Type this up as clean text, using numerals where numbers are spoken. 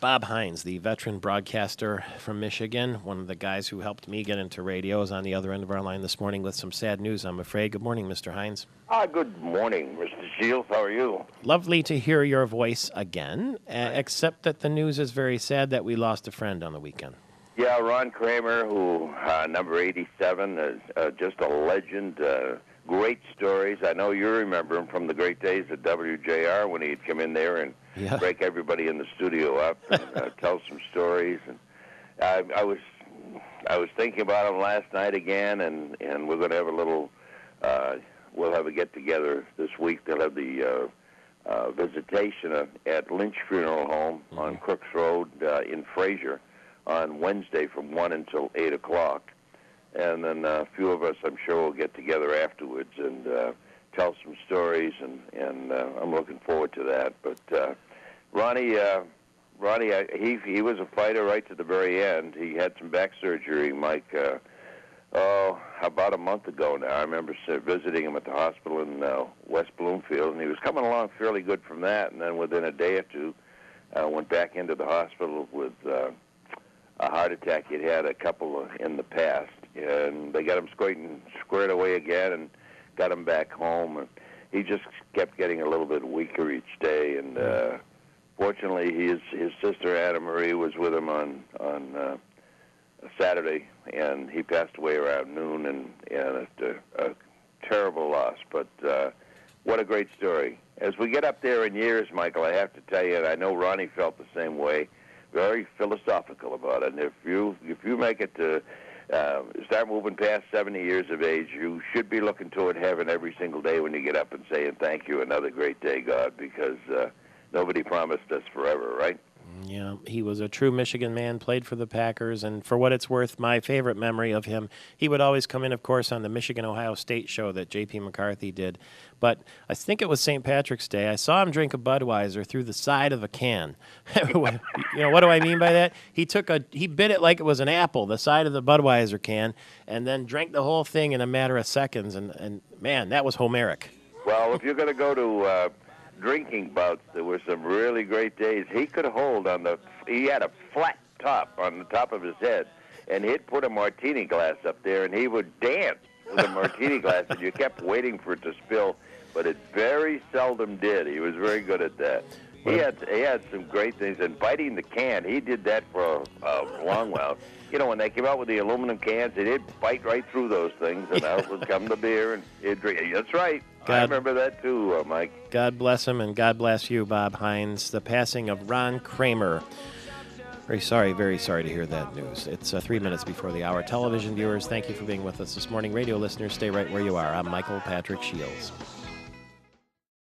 Bob Hynes, the veteran broadcaster from Michigan, one of the guys who helped me get into radio, is on the other end of our line this morning with some sad news, I'm afraid. Good morning, Mr. Hynes. Good morning, Mr. Shields. How are you? Lovely to hear your voice again, except that the news is very sad that we lost a friend on the weekend. Yeah, Ron Kramer, who, number 87, is just a legend. Great stories. I know you remember him from the great days at WJR when he'd come in there and break everybody in the studio up and tell some stories. And I was thinking about him last night again, and we're going to have a little. We'll have a get together this week. They'll have the visitation at Lynch Funeral Home on Crooks Road in Fraser on Wednesday from 1 until 8 o'clock. And then a few of us, I'm sure, will get together afterwards and tell some stories, and I'm looking forward to that. But Ronnie, he was a fighter right to the very end. He had some back surgery, Mike, about a month ago now. I remember visiting him at the hospital in West Bloomfield, and he was coming along fairly good from that. And then within a day or two, went back into the hospital with a heart attack. He'd had a couple in the past. And they got him squared away again and got him back home. And he just kept getting a little bit weaker each day. And fortunately, his sister Anna Marie was with him on Saturday, and he passed away around noon. And a terrible loss, but what a great story. As we get up there in years, Michael, I have to tell you, and I know Ronnie felt the same way. Very philosophical about it. And if you make it to start moving past 70 years of age, you should be looking toward heaven every single day when you get up and saying, thank you, another great day, God, because nobody promised us forever, right? Yeah, he was a true Michigan man, played for the Packers, and for what it's worth, my favorite memory of him, he would always come in, of course, on the Michigan-Ohio State show that J.P. McCarthy did. But I think it was St. Patrick's Day. I saw him drink a Budweiser through the side of a can. What do I mean by that? He bit it like it was an apple, the side of the Budweiser can, and then drank the whole thing in a matter of seconds. And man, that was Homeric. Well, if you're going to go to drinking bouts, there were some really great days. He could hold he had a flat top on the top of his head, and he'd put a martini glass up there, and he would dance with a martini glass, and you kept waiting for it to spill, but it very seldom did. He was very good at that. He had some great things, and biting the can, he did that for a long while. You know, when they came out with the aluminum cans, he'd bite right through those things, and out would come the beer, and he'd drink. That's right. I remember that too, Mike. God bless him, and God bless you, Bob Hynes. The passing of Ron Kramer. Very sorry to hear that news. It's 3 minutes before the hour. Television viewers, thank you for being with us this morning. Radio listeners, stay right where you are. I'm Michael Patrick Shields.